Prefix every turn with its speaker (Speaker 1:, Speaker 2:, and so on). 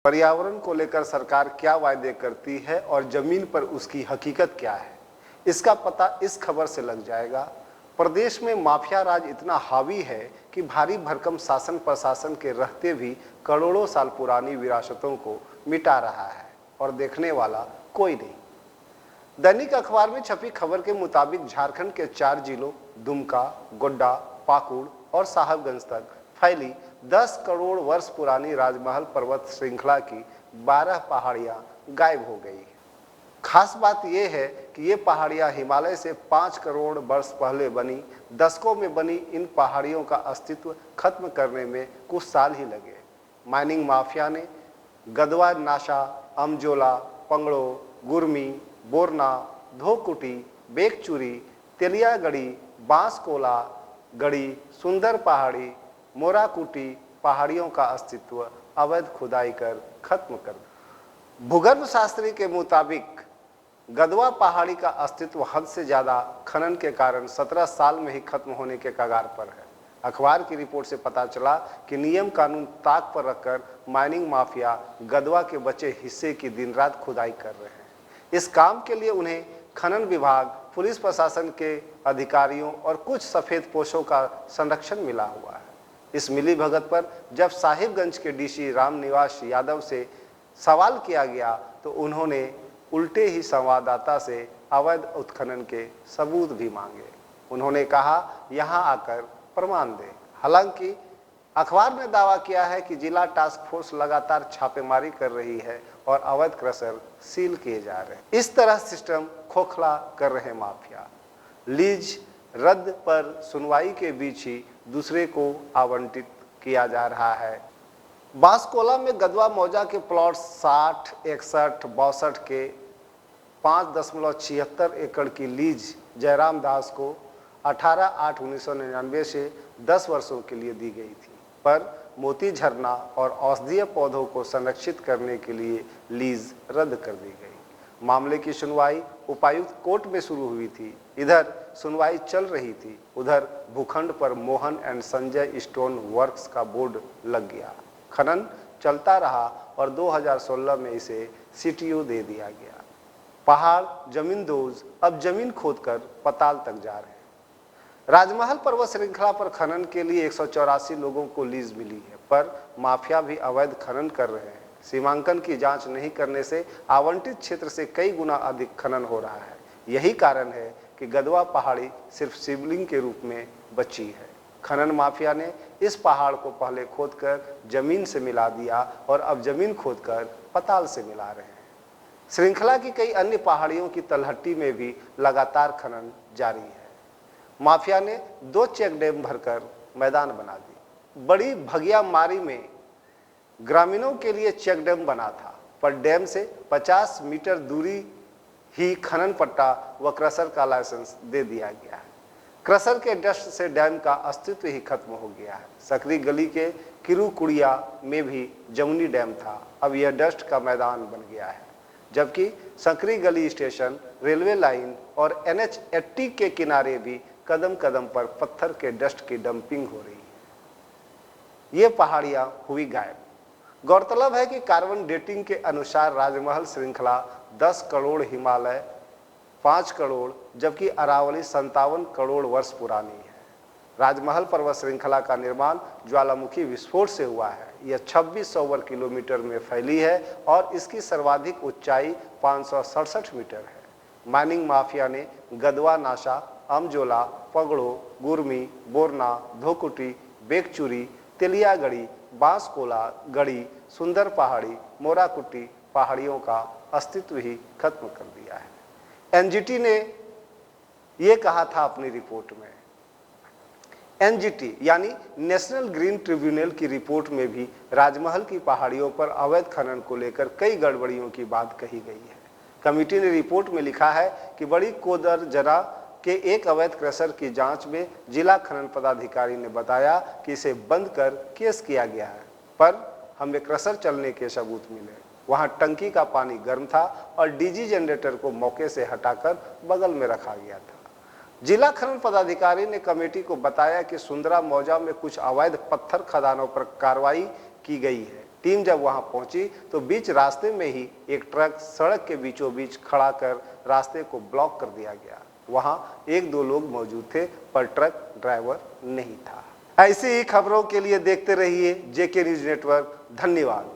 Speaker 1: पर्यावरण को लेकर सरकार क्या वायदे करती है और जमीन पर उसकी हकीकत क्या है, इसका पता इस खबर से लग जाएगा। प्रदेश में माफिया राज इतना हावी है कि भारी भरकम शासन प्रशासन के रहते भी करोड़ों साल पुरानी विरासतों को मिटा रहा है और देखने वाला कोई नहीं। दैनिक अखबार में छपी खबर के मुताबिक झारखंड के 4 जिलों दुमका, गोड्डा, पाकुड़ और साहबगंज तक फैली 10 करोड़ वर्ष पुरानी राजमहल पर्वत श्रृंखला की 12 पहाड़ियां गायब हो गई। खास बात यह है कि ये पहाड़ियां हिमालय से 5 करोड़ वर्ष पहले बनी। दशकों में बनी इन पहाड़ियों का अस्तित्व खत्म करने में कुछ साल ही लगे। माइनिंग माफिया ने गदवा नाशा, अमजोला, पंगड़ो, गुरमी, बोरना, धोकुटी, बेकचूरी, तेलियागढ़ी, बांसकोला गढ़ी, सुंदर पहाड़ी, मोराकुटी पहाड़ियों का अस्तित्व अवैध खुदाई कर खत्म कर दिया। भूगर्भ शास्त्री के मुताबिक गदवा पहाड़ी का अस्तित्व हद से ज़्यादा खनन के कारण 17 साल में ही खत्म होने के कगार पर है। अखबार की रिपोर्ट से पता चला कि नियम कानून ताक पर रखकर माइनिंग माफिया गदवा के बचे हिस्से की दिन रात खुदाई कर रहे हैं। इस काम के लिए उन्हें खनन विभाग, पुलिस प्रशासन के अधिकारियों और कुछ सफ़ेद पोशों का संरक्षण मिला हुआ है। इस मिलीभगत पर जब साहिबगंज के डीसी रामनिवास यादव से सवाल किया गया तो उन्होंने उल्टे ही संवाददाता से अवैध उत्खनन के सबूत भी मांगे। उन्होंने कहा, यहाँ आकर प्रमाण दें। हालांकि अखबार ने दावा किया है कि जिला टास्क फोर्स लगातार छापेमारी कर रही है और अवैध क्रशर सील किए जा रहे हैं। इस तरह सिस्टम खोखला कर रहे माफिया। लीज रद्द पर सुनवाई के बीच ही दूसरे को आवंटित किया जा रहा है। बांसकोला में गदवा मौजा के प्लॉट 60, 61, 62 के 5.76 एकड़ की लीज जयराम दास को 18/8/1999 से 10 वर्षों के लिए दी गई थी, पर मोती झरना और औषधीय पौधों को संरक्षित करने के लिए लीज रद्द कर दी गई। मामले की सुनवाई उपायुक्त कोर्ट में शुरू हुई थी। इधर सुनवाई चल रही थी, उधर भूखंड पर Mohan and Sanjay stone works का बोर्ड लग गया। खनन चलता रहा और 2016 में इसे सीटीओ दे दिया गया। पहाड़ जमींदोज अब जमीन खोदकर पताल तक जा रहे हैं। राजमहल पर्वत श्रृंखला पर खनन के लिए 184 लोगों को लीज मिली है, पर माफिया भी अवैध खनन कर रहे हैं। सीमांकन की जांच नहीं करने से आवंटित क्षेत्र से कई गुना अधिक खनन हो रहा है। यही कारण है कि गदवा पहाड़ी सिर्फ शिवलिंग के रूप में बची है। खनन माफिया ने इस पहाड़ को पहले खोदकर जमीन से मिला दिया और अब जमीन खोदकर पताल से मिला रहे हैं। श्रृंखला की कई अन्य पहाड़ियों की तलहटी में भी लगातार खनन जारी है। माफिया ने 2 चेक डैम भरकर मैदान बना दी। बड़ी भगियामारी में ग्रामीणों के लिए चेक डैम बना था, पर डैम से 50 मीटर दूरी ही खनन पट्टा व क्रशर का लाइसेंस दे दिया गया है। क्रशर के डस्ट से डैम का अस्तित्व ही खत्म हो गया है। सकरी गली के किरुकुड़िया में भी जमुनी डैम था, अब यह डस्ट का मैदान बन गया है। जबकि सकरी गली स्टेशन, रेलवे लाइन और NH 80 के किनारे भी कदम कदम पर पत्थर के डस्ट की डंपिंग हो रही है। ये पहाड़ियां हुई गायब। गौरतलब है कि कार्बन डेटिंग के अनुसार राजमहल श्रृंखला 10 करोड़, हिमालय 5 करोड़ जबकि अरावली 57 करोड़ वर्ष पुरानी है। राजमहल पर्वत श्रृंखला का निर्माण ज्वालामुखी विस्फोट से हुआ है। यह 2600 वर्ग किलोमीटर में फैली है और इसकी सर्वाधिक ऊंचाई 567 मीटर है। माइनिंग माफिया ने गदवा नाशा, अमजोला, पगड़ो, गुरमी, बोरना, धोकुटी, बेकचूरी, तेलियागढ़ी, बांसकोला गढ़ी, सुंदर पहाड़ी, मोराकुटी पहाड़ियों का अस्तित्व ही खत्म कर दिया है। NGT ने यह कहा था अपनी रिपोर्ट में। NGT यानी नेशनल ग्रीन ट्रिब्यूनल की रिपोर्ट में भी राजमहल की पहाड़ियों पर अवैध खनन को लेकर कई गड़बड़ियों की बात कही गई है। कमेटी ने रिपोर्ट में लिखा है कि बड़ी कोदरजरा के एक अवैध क्रशर की जांच में जिला खनन पदाधिकारी ने बताया कि इसे बंद कर केस किया गया है, पर हमें क्रशर चलने के सबूत मिले। वहां टंकी का पानी गर्म था और डीजी जनरेटर को मौके से हटाकर बगल में रखा गया था। जिला खनन पदाधिकारी ने कमेटी को बताया कि सुंदरा मौजा में कुछ अवैध पत्थर खदानों पर कार्रवाई की गई है, टीम जब वहां पहुंची तो बीच रास्ते में ही एक ट्रक सड़क के बीचों बीच खड़ा कर रास्ते को ब्लॉक कर दिया गया। वहां एक दो लोग मौजूद थे पर ट्रक ड्राइवर नहीं था। ऐसी ही खबरों के लिए देखते रहिए जेके न्यूज नेटवर्क। धन्यवाद।